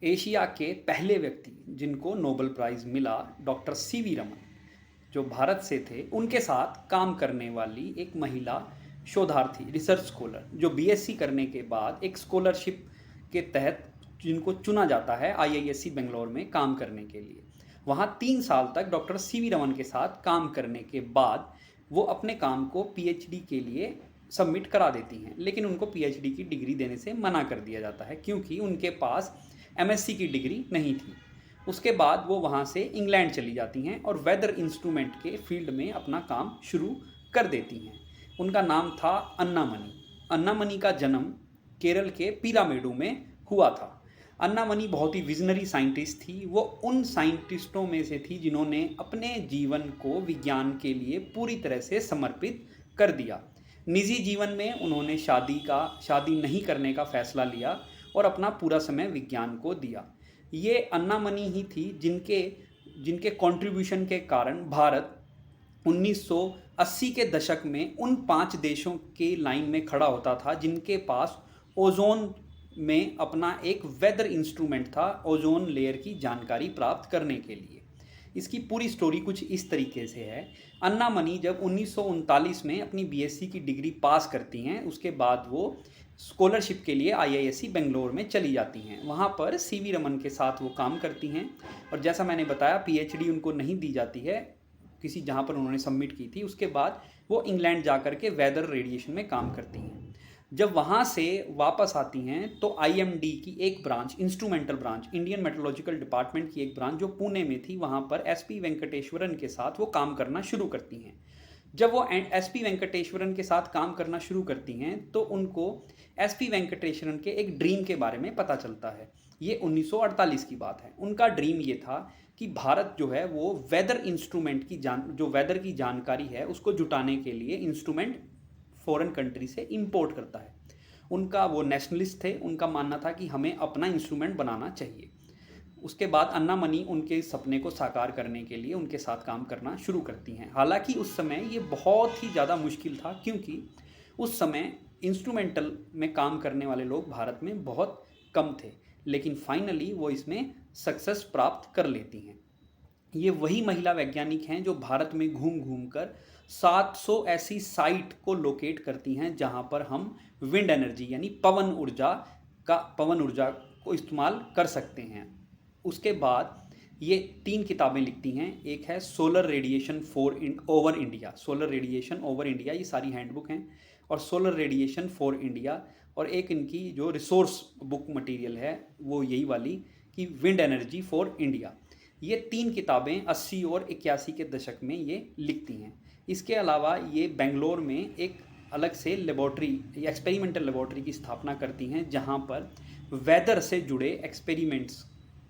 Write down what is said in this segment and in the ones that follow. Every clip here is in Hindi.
एशिया के पहले व्यक्ति जिनको नोबेल प्राइज़ मिला, डॉक्टर सीवी रमन, जो भारत से थे, उनके साथ काम करने वाली एक महिला शोधार्थी, रिसर्च स्कॉलर, जो बीएससी करने के बाद एक स्कॉलरशिप के तहत जिनको चुना जाता है आईआईएससी बेंगलोर में काम करने के लिए। वहाँ 3 साल तक डॉक्टर सीवी रमन के साथ काम करने के बाद वो अपने काम को पीएचडी के लिए सबमिट करा देती हैं, लेकिन उनको पीएचडी की डिग्री देने से मना कर दिया जाता है क्योंकि उनके पास एमएससी की डिग्री नहीं थी। उसके बाद वो वहाँ से इंग्लैंड चली जाती हैं और वेदर इंस्ट्रूमेंट के फील्ड में अपना काम शुरू कर देती हैं। उनका नाम था अन्ना मनी। अन्ना मनी का जन्म केरल के पीरामेडू में हुआ था। अन्ना मनी बहुत ही विजनरी साइंटिस्ट थी। वो उन साइंटिस्टों में से थी जिन्होंने अपने जीवन को विज्ञान के लिए पूरी तरह से समर्पित कर दिया। निजी जीवन में उन्होंने शादी नहीं करने का फैसला लिया और अपना पूरा समय विज्ञान को दिया। ये अन्ना मनी ही थी जिनके जिनके कंट्रीब्यूशन के कारण भारत 1980 के दशक में उन 5 देशों के लाइन में खड़ा होता था जिनके पास ओजोन में अपना एक वेदर इंस्ट्रूमेंट था, ओजोन लेयर की जानकारी प्राप्त करने के लिए। इसकी पूरी स्टोरी कुछ इस तरीके से है। अन्ना मनी जब 1939 में अपनी बीएससी की डिग्री पास करती हैं, उसके बाद वो स्कॉलरशिप के लिए आईआईएससी बेंगलोर में चली जाती हैं। वहाँ पर सीवी रमन के साथ वो काम करती हैं और जैसा मैंने बताया पीएचडी उनको नहीं दी जाती है किसी जहाँ पर उन्होंने सबमिट की थी। उसके बाद वो इंग्लैंड जा कर के वेदर रेडिएशन में काम करती हैं। जब वहाँ से वापस आती हैं तो आईएमडी की एक branch, instrumental branch, Indian meteorological department की एक ब्रांच जो पुणे में थी, वहाँ पर एसपी वेंकटेश्वरन के साथ वो काम करना शुरू करती हैं। जब वो एसपी वेंकटेश्वरन के साथ काम करना शुरू करती हैं तो उनको एसपी वेंकटेश्वरन के एक ड्रीम के बारे में पता चलता है। ये 1948 की बात है। उनका ड्रीम ये था कि भारत जो है वो वेदर इंस्ट्रूमेंट की जो वेदर की जानकारी है उसको जुटाने के लिए इंस्ट्रूमेंट फॉरेन कंट्री से इंपोर्ट करता है। उनका वो नेशनलिस्ट थे, उनका मानना था कि हमें अपना इंस्ट्रूमेंट बनाना चाहिए। उसके बाद अन्ना मनी उनके सपने को साकार करने के लिए उनके साथ काम करना शुरू करती हैं। हालांकि उस समय ये बहुत ही ज़्यादा मुश्किल था क्योंकि उस समय इंस्ट्रूमेंटल में काम करने वाले लोग भारत में बहुत कम थे, लेकिन फाइनली वो इसमें सक्सेस प्राप्त कर लेती हैं। ये वही महिला वैज्ञानिक हैं जो भारत में घूम घूम कर 700 ऐसी साइट को लोकेट करती हैं जहां पर हम विंड एनर्जी यानी पवन ऊर्जा को इस्तेमाल कर सकते हैं। उसके बाद ये 3 किताबें लिखती हैं। एक है solar radiation over India, solar radiation over India, ये सारी हैंडबुक हैं, और सोलर रेडिएशन फॉर इंडिया, और एक इनकी जो रिसोर्स बुक मटेरियल है वो यही वाली कि विंड एनर्जी फॉर इंडिया। ये 3 किताबें 80 और 81 के दशक में ये लिखती हैं। इसके अलावा ये बेंगलोर में एक अलग से लेबॉर्ट्री, एक्सपेरिमेंटल लेबॉर्ट्री की स्थापना करती हैं जहाँ पर वेदर से जुड़े एक्सपेरिमेंट्स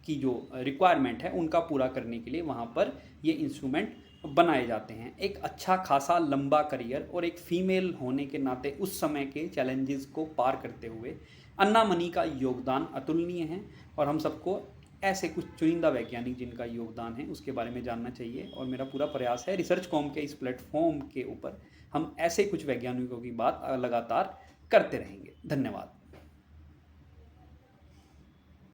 की जो रिक्वायरमेंट है उनका पूरा करने के लिए वहाँ पर ये इंस्ट्रूमेंट बनाए जाते हैं। एक अच्छा खासा लंबा करियर और एक फीमेल होने के नाते उस समय के चैलेंजेस को पार करते हुए अन्ना मनी का योगदान अतुलनीय है और हम सबको ऐसे कुछ चुनिंदा वैज्ञानिक जिनका योगदान है उसके बारे में जानना चाहिए। और मेरा पूरा प्रयास है रिसर्च कॉम के इस प्लेटफॉर्म के ऊपर हम ऐसे कुछ वैज्ञानिकों की बात लगातार करते रहेंगे। धन्यवाद।